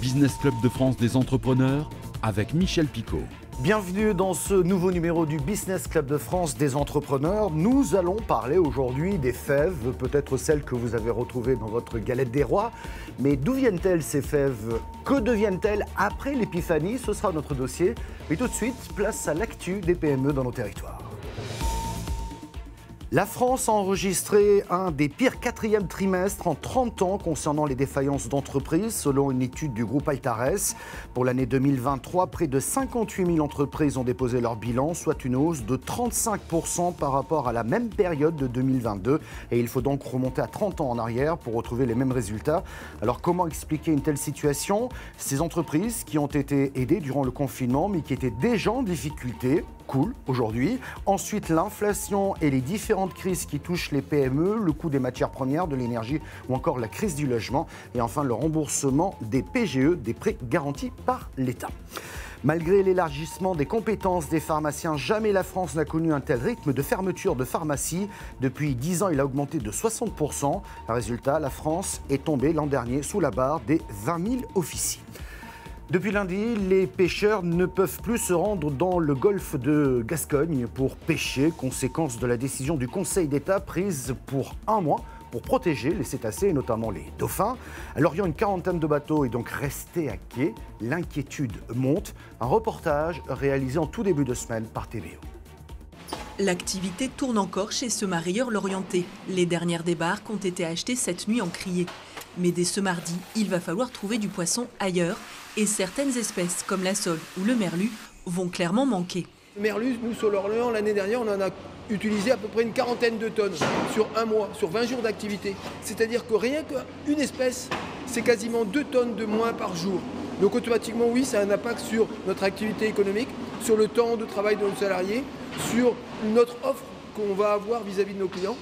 Business Club de France des entrepreneurs avec Michel Picot. Bienvenue dans ce nouveau numéro du Business Club de France des entrepreneurs. Nous allons parler aujourd'hui des fèves, peut-être celles que vous avez retrouvées dans votre galette des rois. Mais d'où viennent-elles ces fèves? Que deviennent-elles après l'épiphanie? Ce sera notre dossier. Mais tout de suite, place à l'actu des PME dans nos territoires. La France a enregistré un des pires quatrièmes trimestres en 30 ans concernant les défaillances d'entreprises, selon une étude du groupe Altares. Pour l'année 2023, près de 58 000 entreprises ont déposé leur bilan, soit une hausse de 35% par rapport à la même période de 2022. Et il faut donc remonter à 30 ans en arrière pour retrouver les mêmes résultats. Alors comment expliquer une telle situation? Ces entreprises qui ont été aidées durant le confinement, mais qui étaient déjà en difficulté, cool aujourd'hui. Ensuite, l'inflation et les différentes crises qui touchent les PME, le coût des matières premières, de l'énergie ou encore la crise du logement. Et enfin, le remboursement des PGE, des prêts garantis par l'État. Malgré l'élargissement des compétences des pharmaciens, jamais la France n'a connu un tel rythme de fermeture de pharmacie. Depuis 10 ans, il a augmenté de 60%. Résultat, la France est tombée l'an dernier sous la barre des 20 000 officines. Depuis lundi, les pêcheurs ne peuvent plus se rendre dans le golfe de Gascogne pour pêcher, conséquence de la décision du Conseil d'État prise pour un mois pour protéger les cétacés et notamment les dauphins. À Lorient, une quarantaine de bateaux est donc resté à quai. L'inquiétude monte. Un reportage réalisé en tout début de semaine par TVO. L'activité tourne encore chez ce mareyeur lorientais. Les dernières débarques ont été achetées cette nuit en criée. Mais dès ce mardi, il va falloir trouver du poisson ailleurs et certaines espèces comme la sole ou le merlu vont clairement manquer. Le merlu, nous sur l'Orient, l'année dernière, on en a utilisé à peu près une quarantaine de tonnes sur un mois, sur 20 jours d'activité. C'est-à-dire que rien qu'une espèce, c'est quasiment 2 tonnes de moins par jour. Donc automatiquement, oui, ça a un impact sur notre activité économique, sur le temps de travail de nos salariés, sur notre offre qu'on va avoir vis-à-vis de nos clients.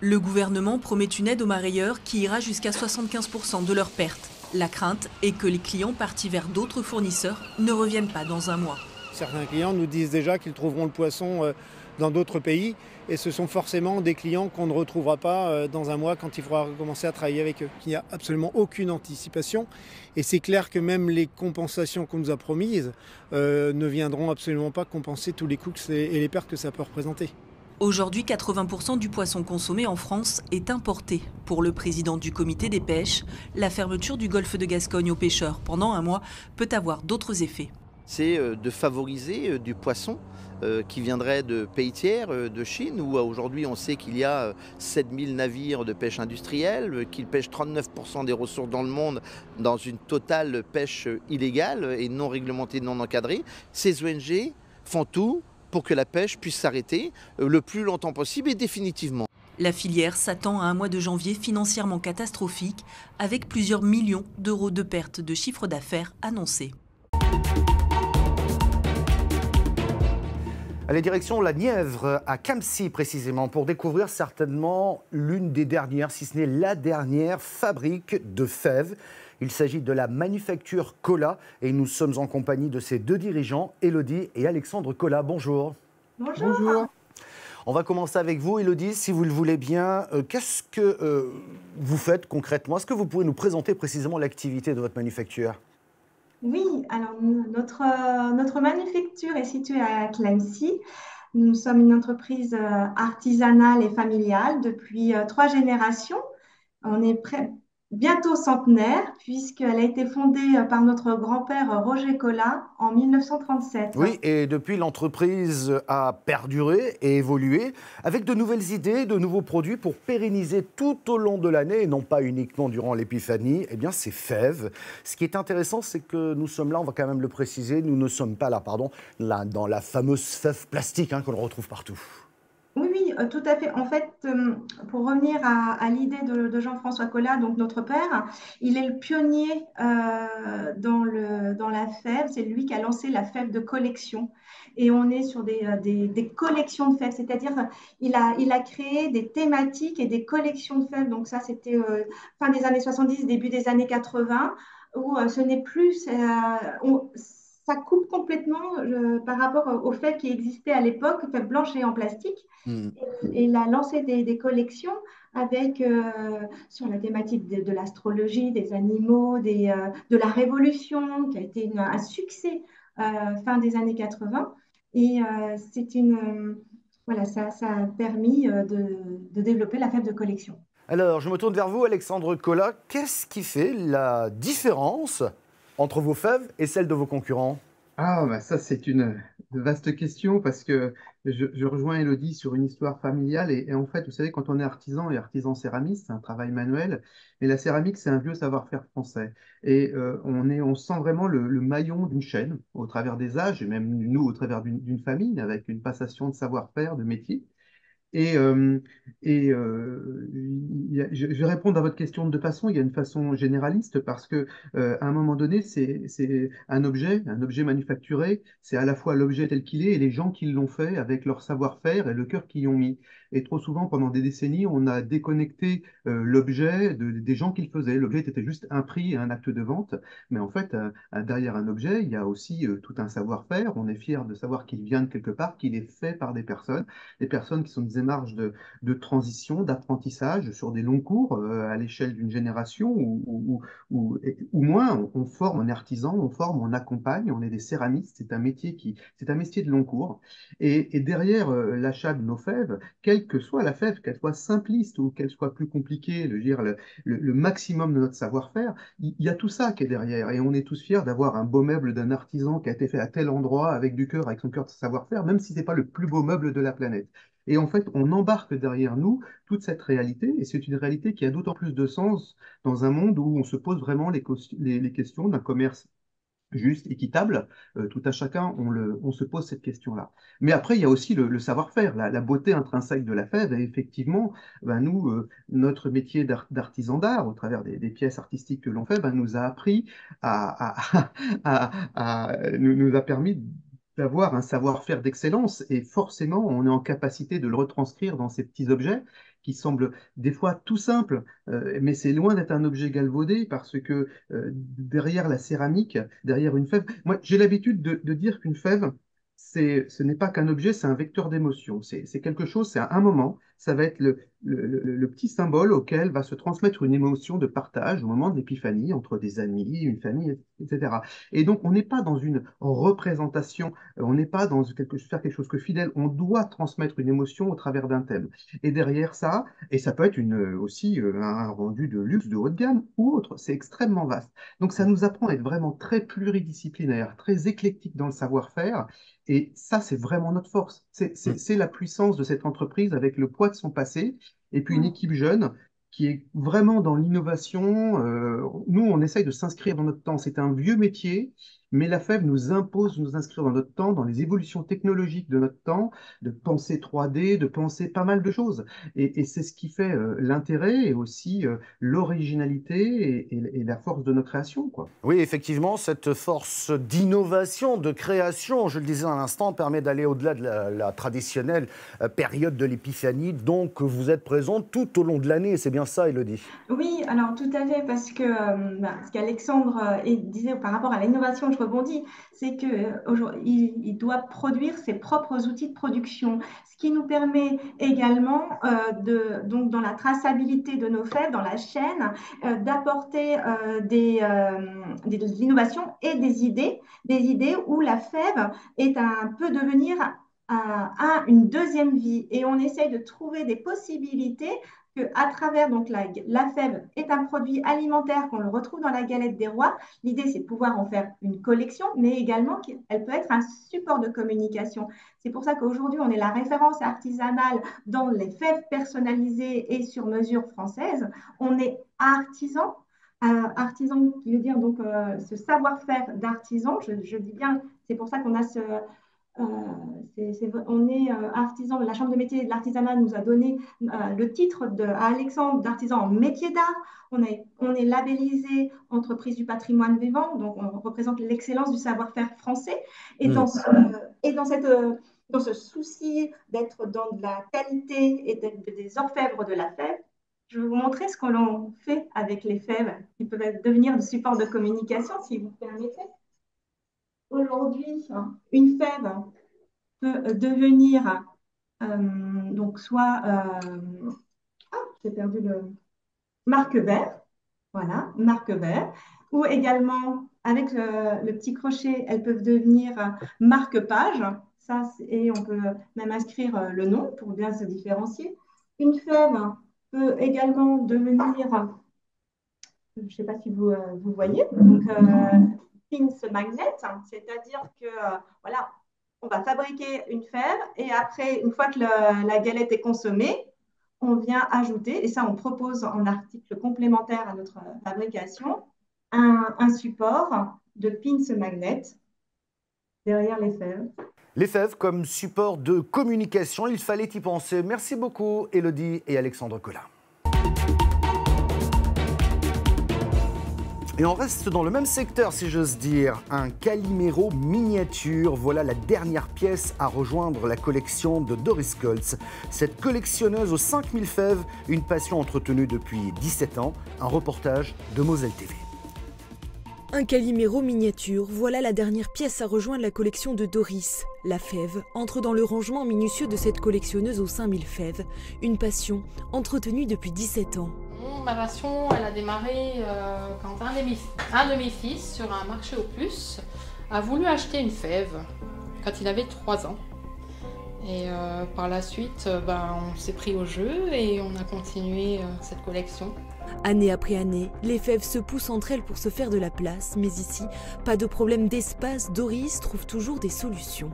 Le gouvernement promet une aide aux mareyeurs qui ira jusqu'à 75% de leurs pertes. La crainte est que les clients partis vers d'autres fournisseurs ne reviennent pas dans un mois. Certains clients nous disent déjà qu'ils trouveront le poisson dans d'autres pays et ce sont forcément des clients qu'on ne retrouvera pas dans un mois quand il faudra commencer à travailler avec eux. Il n'y a absolument aucune anticipation et c'est clair que même les compensations qu'on nous a promises ne viendront absolument pas compenser tous les coûts et les pertes que ça peut représenter. Aujourd'hui, 80% du poisson consommé en France est importé. Pour le président du comité des pêches, la fermeture du golfe de Gascogne aux pêcheurs pendant un mois peut avoir d'autres effets. C'est de favoriser du poisson qui viendrait de pays tiers, de Chine, où aujourd'hui on sait qu'il y a 7000 navires de pêche industrielle, qu'ils pêchent 39% des ressources dans le monde dans une totale pêche illégale et non réglementée, non encadrée. Ces ONG font tout pour que la pêche puisse s'arrêter le plus longtemps possible et définitivement. La filière s'attend à un mois de janvier financièrement catastrophique, avec plusieurs millions d'euros de pertes de chiffre d'affaires annoncés. Allez, direction la Nièvre, à Camcy précisément, pour découvrir certainement l'une des dernières, si ce n'est la dernière, fabrique de fèves. Il s'agit de la manufacture Cola et nous sommes en compagnie de ses deux dirigeants, Élodie et Alexandre Cola. Bonjour. Bonjour. Bonjour. On va commencer avec vous, Élodie, si vous le voulez bien. Qu'est-ce que vous faites concrètement? Est-ce que vous pouvez nous présenter précisément l'activité de votre manufacture? Oui, alors notre manufacture est située à Clamecy. Nous sommes une entreprise artisanale et familiale depuis 3 générations. On est bientôt centenaire puisqu'elle a été fondée par notre grand-père Roger Cola en 1937. Oui, et depuis, l'entreprise a perduré et évolué avec de nouvelles idées, de nouveaux produits pour pérenniser tout au long de l'année et non pas uniquement durant l'épiphanie, eh bien, ces fèves. Ce qui est intéressant, c'est que nous sommes là, on va quand même le préciser, nous ne sommes pas là, là dans la fameuse fève plastique que l'on retrouve partout. Oui, tout à fait. En fait, pour revenir à l'idée de Jean-François Colas, donc notre père, il est le pionnier dans la fève. C'est lui qui a lancé la fève de collection. Et on est sur des collections de fèves, c'est-à-dire il a créé des thématiques et des collections de fèves. Donc ça, c'était fin des années 70, début des années 80, où ce n'est plus... ça coupe complètement par rapport aux fèves qui existaient à l'époque, fèves blanches et en plastique. Mm. Et il a lancé des collections avec sur la thématique de l'astrologie, des animaux, de la Révolution, qui a été un succès fin des années 80. Et voilà, ça a permis de développer la fève de collection. Alors, je me tourne vers vous, Alexandre Collat. Qu'est-ce qui fait la différence entre vos fèves et celles de vos concurrents? Ah, bah ça, c'est une vaste question parce que je rejoins Élodie sur une histoire familiale et en fait, vous savez, quand on est artisan et artisan céramiste, c'est un travail manuel, mais la céramique, c'est un vieux savoir-faire français. Et on sent vraiment le maillon d'une chaîne au travers des âges et même nous au travers d'une famille avec une passation de savoir-faire, de métier. Et, euh, je vais répondre à votre question de deux façons. Il y a une façon généraliste parce que à un moment donné, c'est un objet manufacturé, c'est à la fois l'objet tel qu'il est et les gens qui l'ont fait avec leur savoir-faire et le cœur qu'ils y ont mis. Et trop souvent, pendant des décennies, on a déconnecté l'objet des gens qui le faisaient. L'objet était juste un prix et un acte de vente, mais en fait, derrière un objet, il y a aussi tout un savoir-faire. On est fier de savoir qu'il vient de quelque part, qu'il est fait par des personnes qui sont des démarches de transition, d'apprentissage sur des longs cours à l'échelle d'une génération ou moins. On forme, on est artisan, on forme, on accompagne, on est des céramistes. C'est un métier de long cours. Et derrière l'achat de nos fèves, quelle que soit la fève, qu'elle soit simpliste ou qu'elle soit plus compliquée, le maximum de notre savoir-faire, il y a tout ça qui est derrière. Et on est tous fiers d'avoir un beau meuble d'un artisan qui a été fait à tel endroit, avec du cœur, avec son cœur de savoir-faire, même si ce n'est pas le plus beau meuble de la planète. Et en fait, on embarque derrière nous toute cette réalité, et c'est une réalité qui a d'autant plus de sens dans un monde où on se pose vraiment les questions d'un commerce juste, équitable, tout à chacun, on se pose cette question-là. Mais après, il y a aussi le savoir-faire, la beauté intrinsèque de la fève. Et effectivement, ben nous, notre métier d'artisan d'art, au travers des pièces artistiques que l'on fait, ben, nous a appris nous a permis d'avoir un savoir-faire d'excellence. Et forcément, on est en capacité de le retranscrire dans ces petits objets qui semblent des fois tout simples, mais c'est loin d'être un objet galvaudé parce que derrière la céramique, derrière une fève. Moi, j'ai l'habitude de dire qu'une fève, ce n'est pas qu'un objet, c'est un vecteur d'émotion. C'est quelque chose, c'est un moment, ça va être le petit symbole auquel va se transmettre une émotion de partage au moment de l'épiphanie entre des amis, une famille, etc. Et donc, on n'est pas dans une représentation, on n'est pas dans faire quelque chose que fidèle, on doit transmettre une émotion au travers d'un thème. Et derrière ça, et ça peut être aussi un rendu de luxe, de haut de gamme ou autre, c'est extrêmement vaste. Donc ça nous apprend à être vraiment très pluridisciplinaire, très éclectique dans le savoir-faire. Et ça, c'est vraiment notre force. C'est la puissance de cette entreprise avec le poids de son passé et puis une équipe jeune qui est vraiment dans l'innovation. Nous, on essaye de s'inscrire dans notre temps. C'est un vieux métier, mais la FEV nous impose de nous inscrire dans notre temps, dans les évolutions technologiques de notre temps, de penser 3D, de penser pas mal de choses. Et c'est ce qui fait l'intérêt et aussi l'originalité et la force de notre création, quoi. Oui, effectivement, cette force d'innovation, de création, je le disais à l'instant, permet d'aller au-delà de la traditionnelle période de l'épiphanie. Donc, vous êtes présente tout au long de l'année, c'est bien ça, Élodie? Oui, alors tout à fait, parce que ce qu'Alexandre disait par rapport à l'innovation, je rebondis, c'est qu'il doit produire ses propres outils de production, ce qui nous permet également, donc dans la traçabilité de nos faits, dans la chaîne, d'apporter des innovations et des idées où la fève peut devenir une deuxième vie. Et on essaye de trouver des possibilités que à travers donc la fève est un produit alimentaire qu'on le retrouve dans la galette des rois. L'idée, c'est de pouvoir en faire une collection, mais également qu'elle peut être un support de communication. C'est pour ça qu'aujourd'hui, on est la référence artisanale dans les fèves personnalisées et sur mesure française. On est artisan. Artisan qui veut dire donc ce savoir-faire d'artisan, je dis bien, c'est pour ça qu'on a euh, on est artisan, la Chambre de métier et de l'artisanat nous a donné le titre à Alexandre d'artisan en métier d'art. On est labellisé entreprise du patrimoine vivant, donc on représente l'excellence du savoir-faire français. Et dans ce souci d'être dans de la qualité et d'être des orfèvres de la fève, je vais vous montrer ce qu'on fait avec les fèves qui peuvent devenir des supports de communication, si vous permettez. Aujourd'hui, une fève peut devenir donc soit j'ai perdu le marque vert, voilà, marque vert, ou également avec le petit crochet, elles peuvent devenir marque-page, ça, et on peut même inscrire le nom pour bien se différencier. Une fève peut également devenir, je ne sais pas si vous voyez, donc pins magnet, c'est-à-dire que voilà, on va fabriquer une fève et après, une fois que la galette est consommée, on vient ajouter, et ça on propose en article complémentaire à notre fabrication, un support de pins magnet derrière les fèves. Les fèves comme support de communication, il fallait y penser. Merci beaucoup Élodie et Alexandre Collin. Et on reste dans le même secteur, si j'ose dire, un Calimero miniature. Voilà la dernière pièce à rejoindre la collection de Doris Coltz. Cette collectionneuse aux 5000 fèves, une passion entretenue depuis 17 ans. Un reportage de Moselle TV. Un Calimero miniature, voilà la dernière pièce à rejoindre la collection de Doris. La fève entre dans le rangement minutieux de cette collectionneuse aux 5000 fèves. Une passion entretenue depuis 17 ans. Ma passion, elle a démarré quand un de mes fils, sur un marché aux puces, a voulu acheter une fève quand il avait 3 ans. Et par la suite, on s'est pris au jeu et on a continué cette collection. Année après année, les fèves se poussent entre elles pour se faire de la place. Mais ici, pas de problème d'espace, Doris trouve toujours des solutions.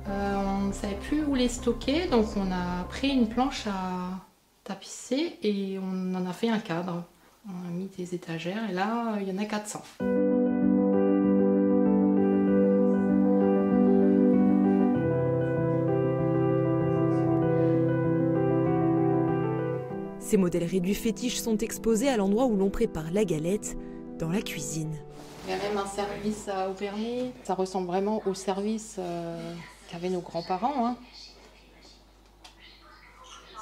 On ne savait plus où les stocker, donc on a pris une planche à tapisser et on en a fait un cadre. On a mis des étagères et là, il y en a 400. Ces modèles réduits fétiches sont exposés à l'endroit où l'on prépare la galette, dans la cuisine. Il y a même un service au vernis. Ça ressemble vraiment au service qu'avaient nos grands-parents, hein.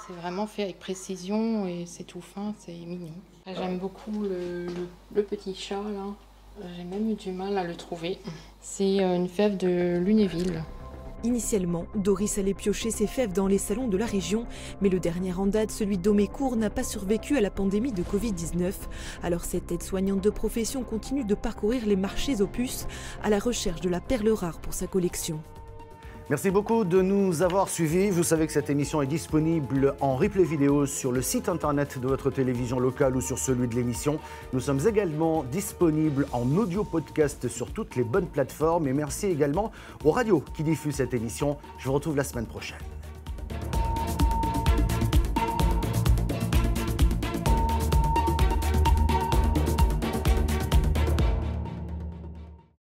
C'est vraiment fait avec précision et c'est tout fin, c'est mignon. J'aime beaucoup le petit chat là. J'ai même eu du mal à le trouver. C'est une fève de Lunéville. Initialement, Doris allait piocher ses fèves dans les salons de la région, mais le dernier en date, celui d'Aumécourt, n'a pas survécu à la pandémie de Covid-19. Alors cette aide-soignante de profession continue de parcourir les marchés aux puces à la recherche de la perle rare pour sa collection. Merci beaucoup de nous avoir suivis. Vous savez que cette émission est disponible en replay vidéo sur le site internet de votre télévision locale ou sur celui de l'émission. Nous sommes également disponibles en audio podcast sur toutes les bonnes plateformes. Et merci également aux radios qui diffusent cette émission. Je vous retrouve la semaine prochaine.